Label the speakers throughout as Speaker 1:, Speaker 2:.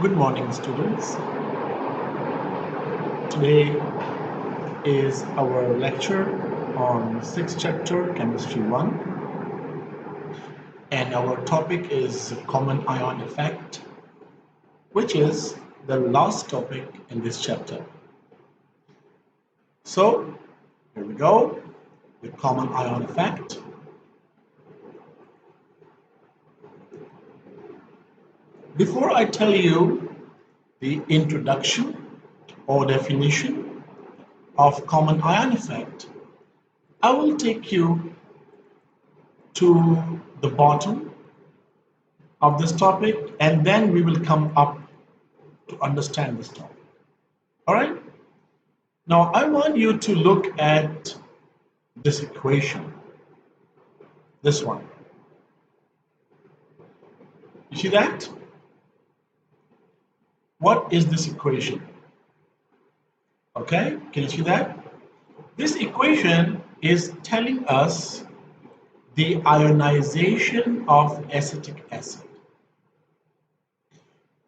Speaker 1: Good morning, students. Today is our lecture on 6th chapter, Chemistry 1, and our topic is common ion effect, which is the last topic in this chapter. So, here we go, the common ion effect. Before I tell you the introduction or definition of common ion effect, I will take you to the bottom of this topic and then we will come up to understand this topic. All right? Now, I want you to look at this equation, this one. You see that? What is this equation? Okay, can you see that? This equation is telling us the ionization of acetic acid.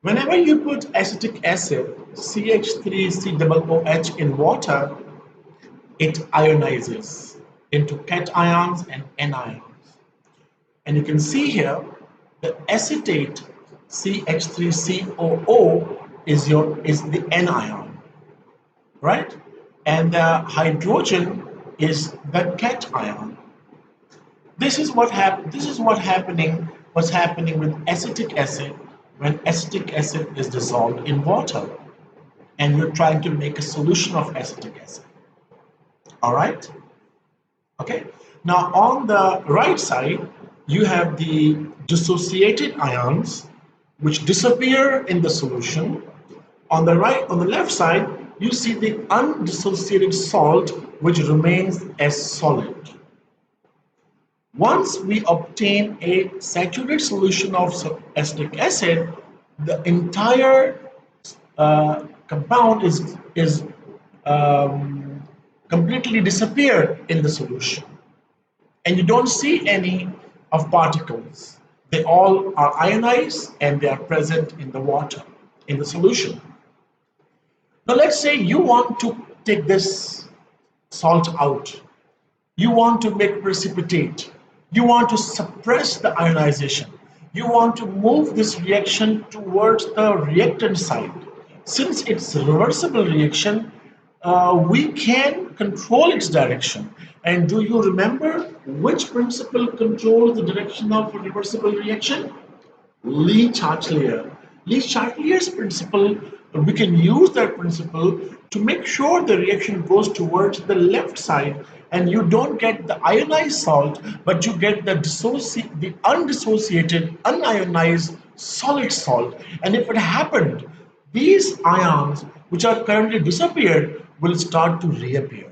Speaker 1: Whenever you put acetic acid, CH3COOH in water, it ionizes into cations and anions. And you can see here the acetate CH3COO is the anion, right? And the hydrogen is the cation. This is what's happening with acetic acid when acetic acid is dissolved in water and you're trying to make a solution of acetic acid. All right? Okay. Now on the right side, you have the dissociated ions which disappear in the solution. On the left side, you see the undissociated salt which remains as solid. Once we obtain a saturated solution of acetic acid, the entire compound is completely disappeared in the solution, and you don't see any of particles. They all are ionized and they are present in the water, in the solution. Now let's say you want to take this salt out. You want to make precipitate. You want to suppress the ionization. You want to move this reaction towards the reactant side. Since it's a reversible reaction, we can control its direction. And do you remember which principle controls the direction of a reversible reaction? Le-Chatelier. Le-Chatelier's principle, we can use that principle to make sure the reaction goes towards the left side and you don't get the ionized salt, but you get the undissociated, unionized solid salt. And if it happened, these ions, which are currently disappeared, will start to reappear.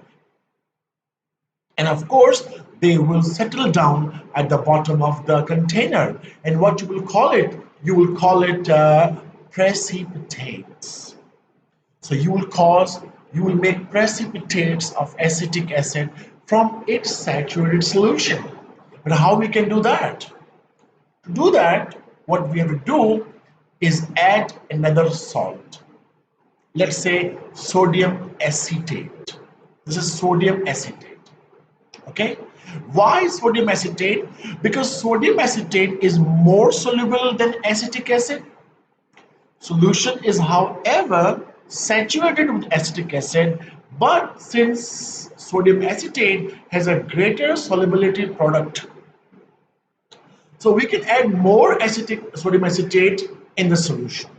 Speaker 1: And of course, they will settle down at the bottom of the container. And what you will call it? You will call it precipitates. So you will make precipitates of acetic acid from its saturated solution. But how we can do that? To do that, what we have to do is add another salt. Let's say sodium acetate. This is sodium acetate. Okay, why sodium acetate? Because sodium acetate is more soluble than acetic acid. Solution is, however, saturated with acetic acid, but since sodium acetate has a greater solubility product, so we can add more sodium acetate in the solution.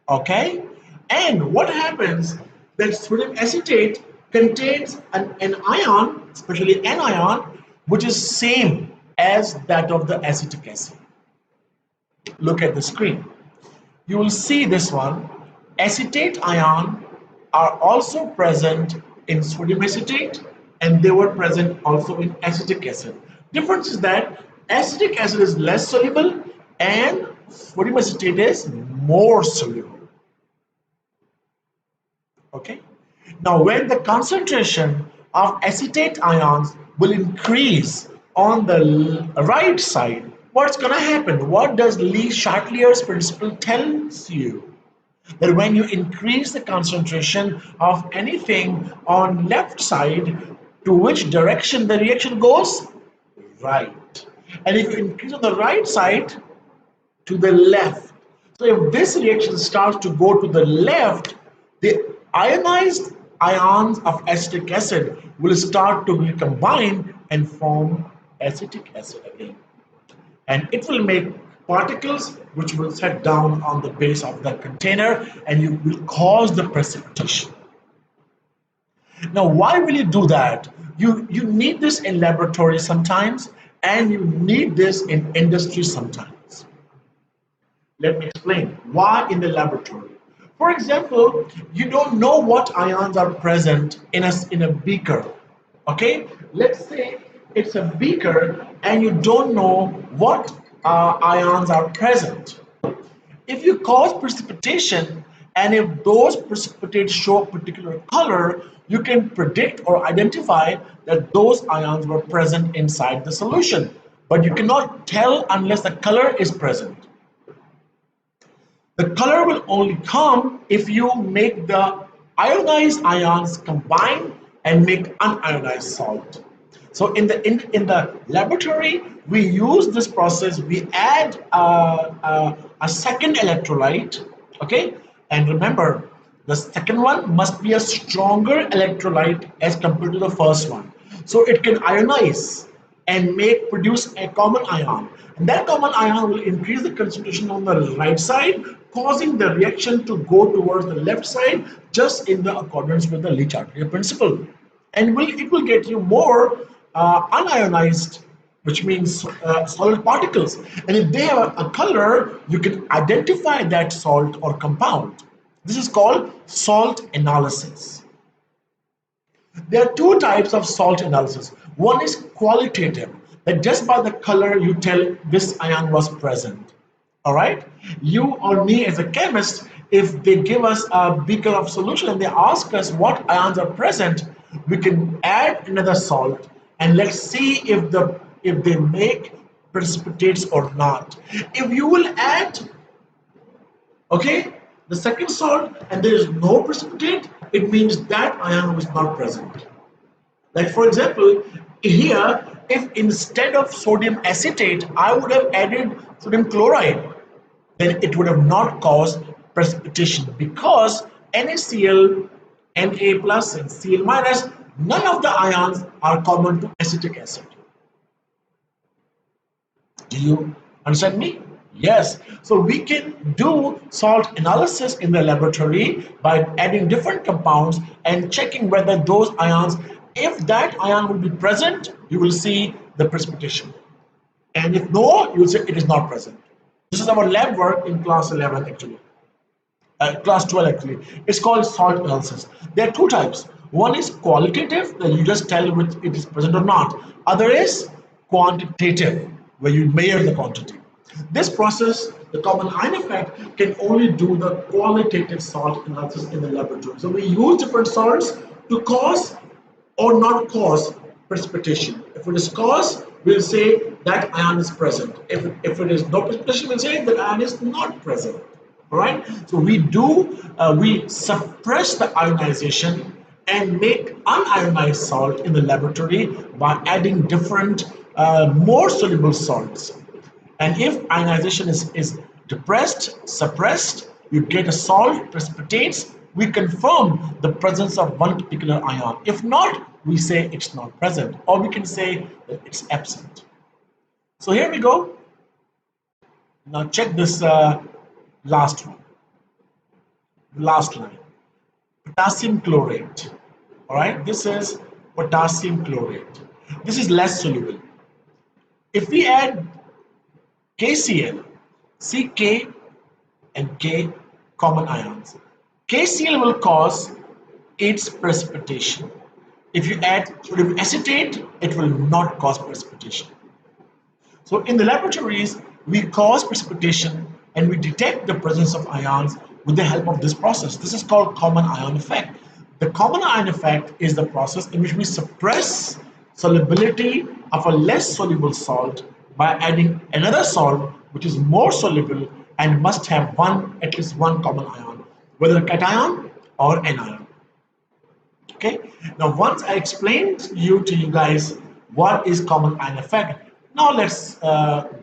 Speaker 1: Okay, and what happens that sodium acetate contains an ion, especially anion, which is same as that of the acetic acid. Look at the screen. You will see this one. Acetate ion are also present in sodium acetate and they were present also in acetic acid. Difference is that acetic acid is less soluble and sodium acetate is more soluble. Okay. Now, when the concentration of acetate ions will increase on the right side, What's going to happen? What does Lee-Chatelier's principle tells you? That when you increase the concentration of anything on left side, to which direction the reaction goes? Right. And if you increase on the right side, to the left. So if this reaction starts to go to the left, the ionized ions of acetic acid will start to recombine and form acetic acid again. And it will make particles which will set down on the base of the container and you will cause the precipitation. Now, why will you do that? You need this in laboratory sometimes and you need this in industry sometimes. Let me explain why in the laboratory. For example, you don't know what ions are present in a beaker. Okay, let's say it's a beaker and you don't know what ions are present. If you cause precipitation and if those precipitates show a particular color, you can predict or identify that those ions were present inside the solution. But you cannot tell unless the color is present. The color will only come if you make the ionized ions combine and make unionized salt. So in the laboratory, we use this process. We add a second electrolyte, okay? And remember, the second one must be a stronger electrolyte as compared to the first one. So it can ionize and produce a common ion. And that common ion will increase the concentration on the right side, causing the reaction to go towards the left side, just in the accordance with the Lee-Chatelier principle. And it will get you more unionized, which means solid particles. And if they have a color, you can identify that salt or compound. This is called salt analysis. There are two types of salt analysis. One is qualitative, that just by the color you tell this ion was present. All right? You or me as a chemist, if they give us a beaker of solution and they ask us what ions are present, we can add another salt and let's see if they make precipitates or not. If you will add, okay, the second salt and there is no precipitate, it means that ion was not present. Like for example, here, if instead of sodium acetate, I would have added sodium chloride, then it would have not caused precipitation because NaCl, Na plus and Cl minus, none of the ions are common to acetic acid. Do you understand me? Yes. So we can do salt analysis in the laboratory by adding different compounds and checking whether those ions, if that ion will be present, you will see the precipitation. And if no, you will say it is not present. This is our lab work in class 11 actually. Class 12 actually. It's called salt analysis. There are two types. One is qualitative, that you just tell which it is present or not. Other is quantitative, where you measure the quantity. This process, the common ion effect, can only do the qualitative salt analysis in the laboratory. So we use different salts to cause or not cause precipitation. If it is cause, we'll say that ion is present. If it is no precipitation, we'll say that ion is not present. All right. So we suppress the ionization and make unionized salt in the laboratory by adding different more soluble salts. And if ionization is depressed, suppressed, you get a salt precipitates, we confirm the presence of one particular ion. If not, we say it's not present, or we can say that it's absent. So here we go. Now check this last one. Last line. Potassium chlorate. All right, this is potassium chlorate. This is less soluble. If we add KCl, CK and K common ions, KCl will cause its precipitation. If you add sodium acetate, it will not cause precipitation. So in the laboratories, we cause precipitation and we detect the presence of ions with the help of this process. This is called common ion effect. The common ion effect is the process in which we suppress solubility of a less soluble salt by adding another salt which is more soluble and must have at least one common ion, whether a cation or anion. Okay. Now, once I explained to you guys what is common ion effect, now let's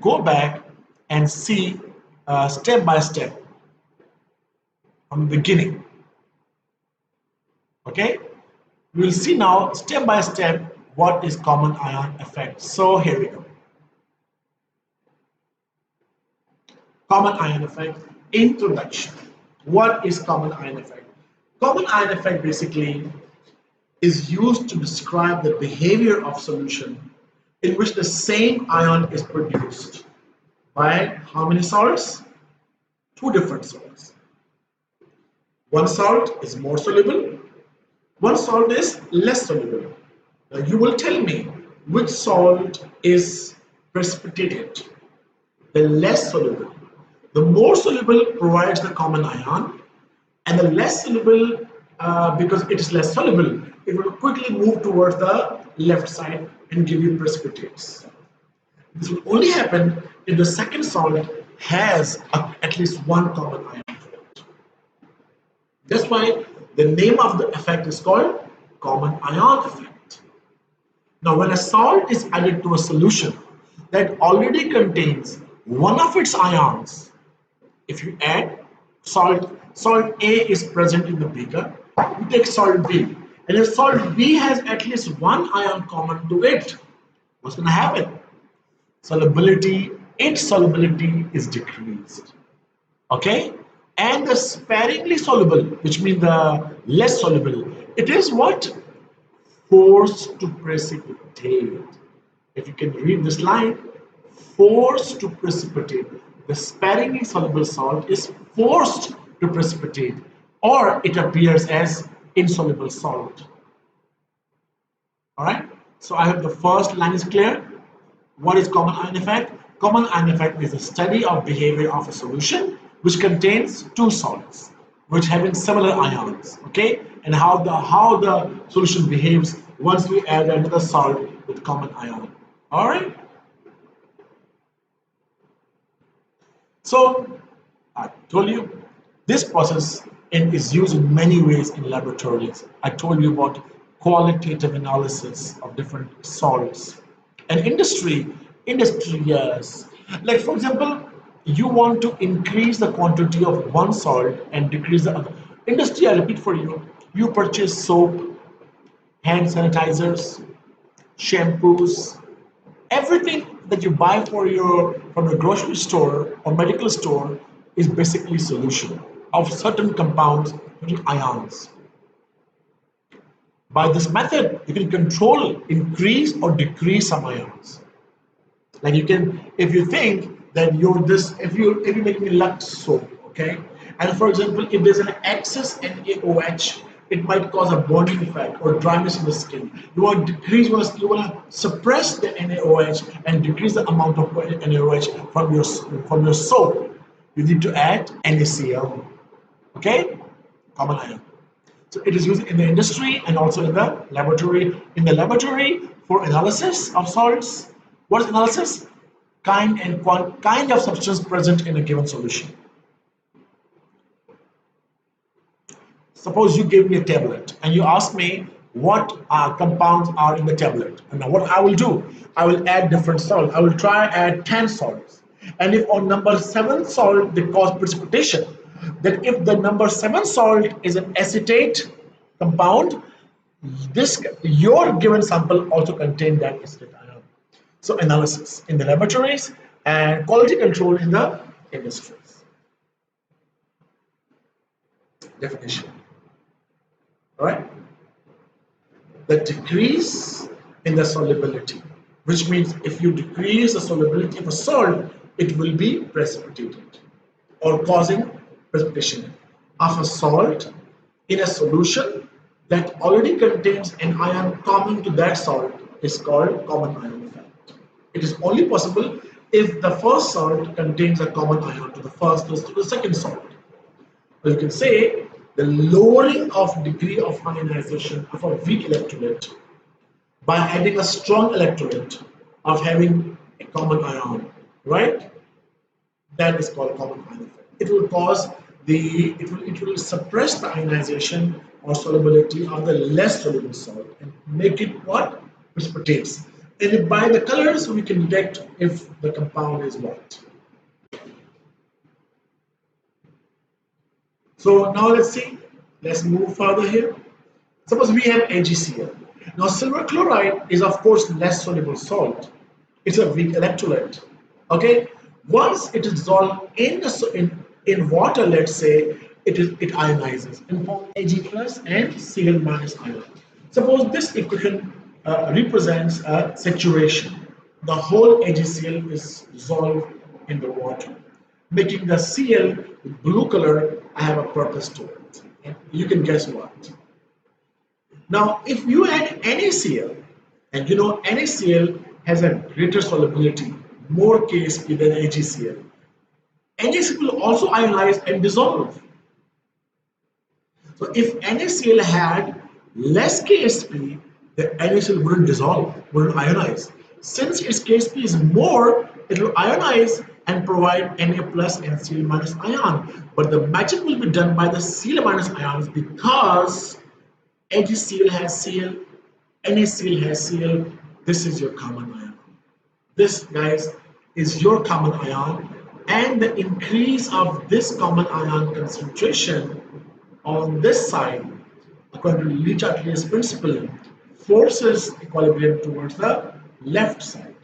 Speaker 1: go back and see step by step from the beginning. Okay. We will see now step by step what is common ion effect. So here we go. Common ion effect introduction. What is common ion effect? Common ion effect basically is used to describe the behavior of solution in which the same ion is produced by how many salts? Two different salts. One salt is more soluble, one salt is less soluble. Now you will tell me which salt is precipitated. The less soluble. The more soluble provides the common ion, and the less soluble, because it is less soluble, it will quickly move towards the left side and give you precipitates. This will only happen if the second salt has at least one common ion. That's why the name of the effect is called common ion effect. Now, when a salt is added to a solution that already contains one of its ions, if you add salt A is present in the beaker, you take salt B, and if salt B has at least one ion common to it, what's going to happen? Its solubility is decreased. Okay? And the sparingly soluble, which means the less soluble, it is what? Forced to precipitate. If you can read this line, forced to precipitate. The sparingly soluble salt is forced to precipitate, or it appears as insoluble salt. All right. So I hope the first line is clear. What is common ion effect? Common ion effect is the study of behavior of a solution which contains two salts, which having similar ions. Okay, and how the solution behaves once we add another salt with common ion. All right. So I told you this process is used in many ways in laboratories. I told you about qualitative analysis of different salts. And industry, yes. Like for example, you want to increase the quantity of one salt and decrease the other. Industry, I repeat for you, you purchase soap, hand sanitizers, shampoos, everything that you buy from your grocery store or medical store is basically solution of certain compounds, certain ions. By this method, you can control, increase or decrease some ions. Like you can, if you think that if you make me Lux soap, okay, and for example, if there's an excess NaOH, it might cause a burning effect or dryness in the skin. You want to you want to suppress the NaOH and decrease the amount of NaOH from your soap. You need to add NaCl, okay, common ion. So it is used in the industry and also in the laboratory. In the laboratory for analysis of salts, what is analysis? Kind of substance present in a given solution. Suppose you give me a tablet and you ask me what compounds are in the tablet. And now what I will do, I will add different salts. I will try add 10 salts. And if on number 7 salt they cause precipitation, then if the number 7 salt is an acetate compound, your given sample also contain that acetate ion. So analysis in the laboratories and quality control in the industries. Definition. All right. The decrease in the solubility, which means if you decrease the solubility of a salt, it will be precipitated or causing precipitation of a salt in a solution that already contains an ion common to that salt is called common ion effect. It is only possible if the first salt contains a common ion to the second salt. Or you can say the lowering of degree of ionization of a weak electrolyte by adding a strong electrolyte of having a common ion, right? That is called common ion effect. It will cause it will suppress the ionization or solubility of the less soluble salt and make it what? Precipitates. And by the colors we can detect if the compound is what. So now let's see. Let's move further here. Suppose we have AgCl. Now silver chloride is of course less soluble salt. It's a weak electrolyte. Okay. Once it is dissolved in water, let's say it ionizes and forms Ag plus and Cl minus ion. Suppose this equation represents a saturation. The whole AgCl is dissolved in the water, making the Cl with blue color. I have a purpose to it. And you can guess what. Now, if you add NaCl, and you know NaCl has a greater solubility, more KSP than AgCl, NaCl will also ionize and dissolve. So if NaCl had less KSP, the NaCl wouldn't dissolve, wouldn't ionize. Since its KSP is more, it will ionize and provide Na plus and Cl minus ion. But the magic will be done by the Cl minus ions because AgCl has Cl, NaCl has Cl. This is your common ion. This, guys, is your common ion, and the increase of this common ion concentration on this side, according to Le Chatelier's principle, forces equilibrium towards the left side.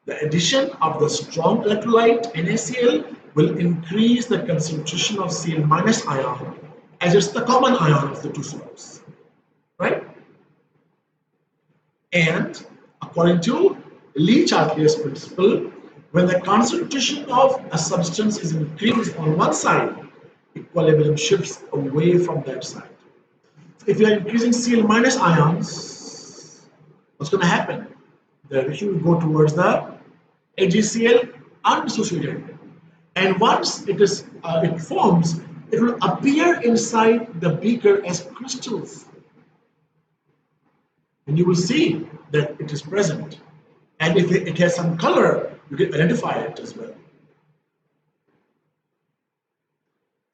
Speaker 1: The addition of the strong electrolyte NaCl will increase the concentration of Cl minus ion, as it's the common ion of the two salts, right? And according to Le Chatelier's principle, when the concentration of a substance is increased on one side, equilibrium shifts away from that side. If you are increasing Cl minus ions, what's going to happen? The direction will go towards the AgCl undissociated, and once it forms, it will appear inside the beaker as crystals, and you will see that it is present. And if it has some color, you can identify it as well.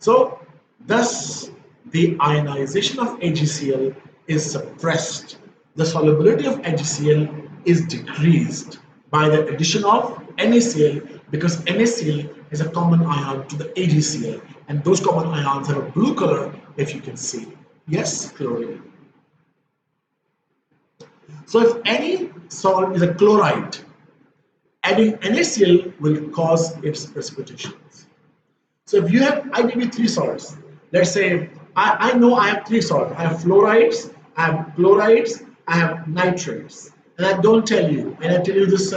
Speaker 1: So, thus, the ionization of AgCl is suppressed. The solubility of AgCl is decreased by the addition of NaCl, because NaCl is a common ion to the AgCl, and those common ions have a blue color, if you can see. Yes, chlorine. So if any salt is a chloride, adding NaCl will cause its precipitations. So if you have, I give you three salts. Let's say I know I have three salts. I have fluorides, I have chlorides, I have nitrates, and I don't tell you, and I tell you this.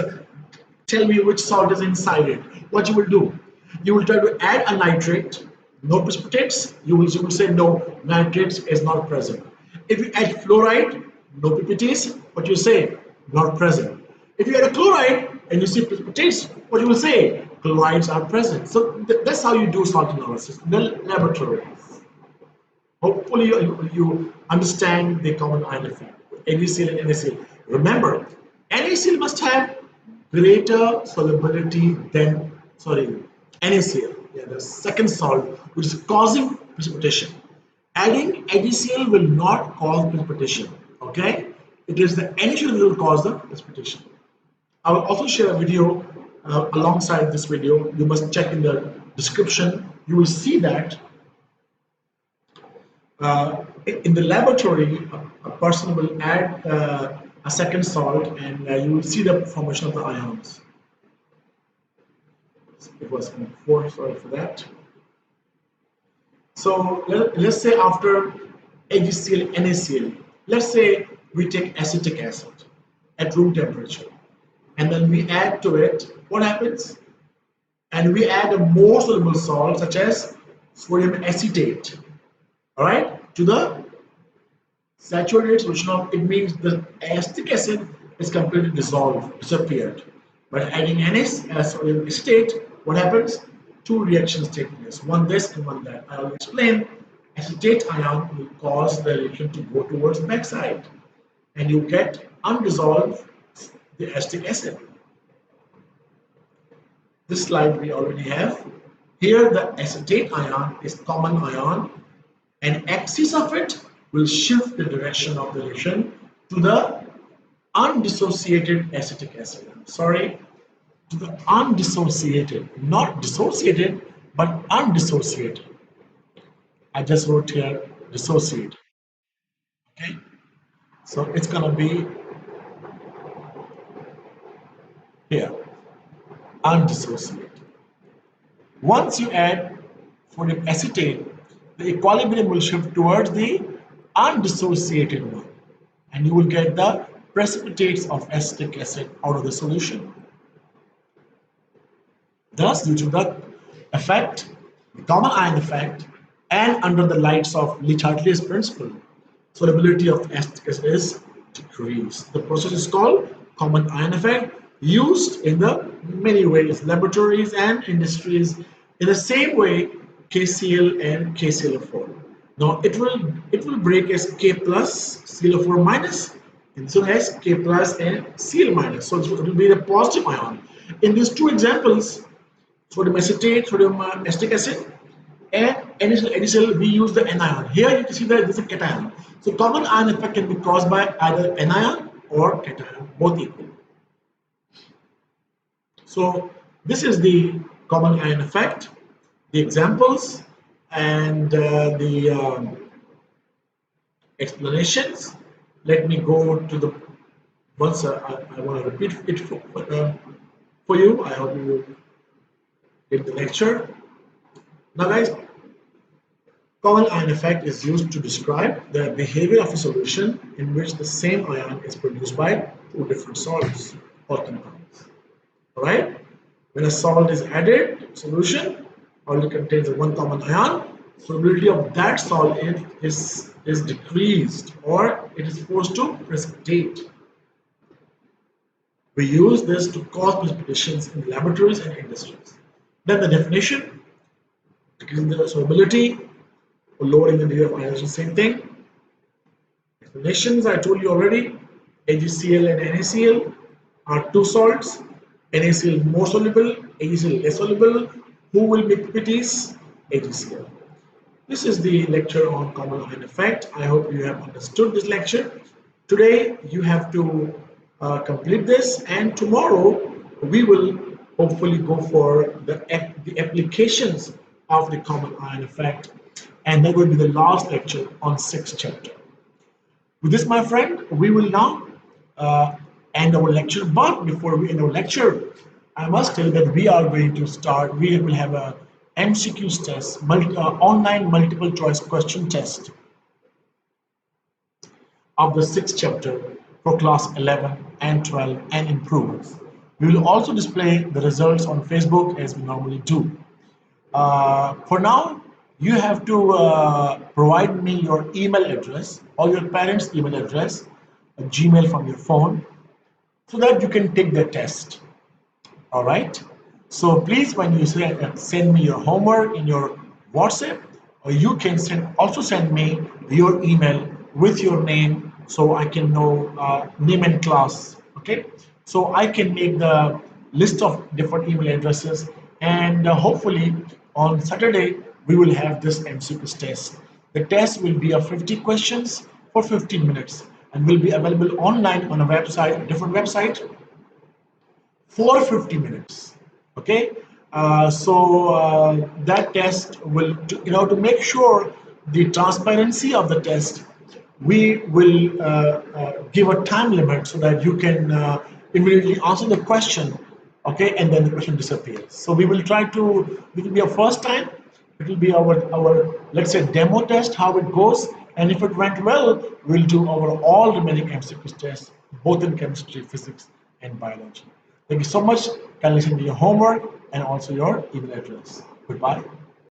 Speaker 1: Tell me which salt is inside it. What you will do? You will try to add a nitrate, no precipitates. You will say no, nitrates is not present. If you add fluoride, no precipitates. What you say? Not present. If you add a chloride and you see precipitates, what you will say? Chlorides are present. So that's how you do salt analysis in the laboratory. Hopefully you understand the common ion effect, AgCl and NaCl. Remember, NaCl must have greater solubility than, NaCl, the second salt, which is causing precipitation. Adding AgCl will not cause precipitation, okay? It is the NaCl that will cause the precipitation. I will also share a video alongside this video. You must check in the description. You will see that in the laboratory, a person will add a second salt, and you will see the formation of the ions. It was before, sorry for that. So let's say after AgCl, NaCl, let's say we take acetic acid at room temperature, and then we add to it, what happens? And we add a more soluble salt such as sodium acetate, all right, to the saturated solution of, it means the acetic acid is completely dissolved, disappeared. But adding sodium acetate, what happens? Two reactions take place, one this and one that. I will explain. Acetate ion will cause the reaction to go towards the backside. and you get undissolved the acetic acid. This slide we already have. Here the acetate ion is common ion, and axis of it will shift the direction of the reaction to the undissociated acetic acid. Sorry, to the undissociated, not dissociated, but undissociated. I just wrote here dissociated. Okay, so it's gonna be here, undissociated. Once you add sodium acetate, the equilibrium will shift towards the undissociated one, and you will get the precipitates of acetic acid out of the solution. Thus, due to the effect, the common ion effect, and under the lights of Le Chatelier's principle, solubility of acetic acid is decreased. The process is called common ion effect, used in the many ways, laboratories and industries, in the same way KCl and KClO4. Now it will break as K plus ClO4 minus, and so as K plus and Cl minus. So it will be the positive ion. In these two examples, sodium acetate, sodium acetic acid, and NaCl, we use the anion. Here you can see that this is a cation. So common ion effect can be caused by either anion or cation, both equal. So this is the common ion effect, the examples, and the explanations. Let me go to the once I want to repeat it for you. I hope you will get the lecture. Now guys, common ion effect is used to describe the behavior of a solution in which the same ion is produced by two different salts or compounds. Alright? When a salt is added to solution, only contains one common ion, solubility of that salt is decreased, or it is forced to precipitate. We use this to cause precipitations in laboratories and industries. Then the definition, decreasing the solubility or lowering the degree of ionization, same thing. Explanations I told you already, AgCl and NaCl are two salts. NaCl more soluble, AgCl less soluble. Who will make PPTs? AgCl. This is the lecture on common ion effect. I hope you have understood this lecture. Today you have to complete this, and tomorrow we will hopefully go for the applications of the common ion effect, and that will be the last lecture on 6th chapter. With this, my friend, we will now end our lecture. But before we end our lecture, I must tell you that we are going to start. We will have a MCQs test, online multiple choice question test of the 6th chapter for class 11 and 12 and improvers. We will also display the results on Facebook as we normally do. For now, you have to provide me your email address or your parents' email address, a Gmail from your phone, so that you can take the test. All right. So please, when you send me your homework in your WhatsApp, or you can also send me your email with your name, so I can know name and class. Okay. So I can make the list of different email addresses, and hopefully on Saturday we will have this MCQs test. The test will be of 50 questions for 15 minutes and will be available online on a website, a different website, for 50 minutes. Okay, that test will, to make sure the transparency of the test, we will give a time limit so that you can immediately answer the question. Okay, and then the question disappears. So we will try to. It will be our first time. It will be our let's say demo test, how it goes, and if it went well, we'll do our all remaining MCQs tests, both in chemistry, physics, and biology. Thank you so much. Can listen to your homework and also your email address. Goodbye.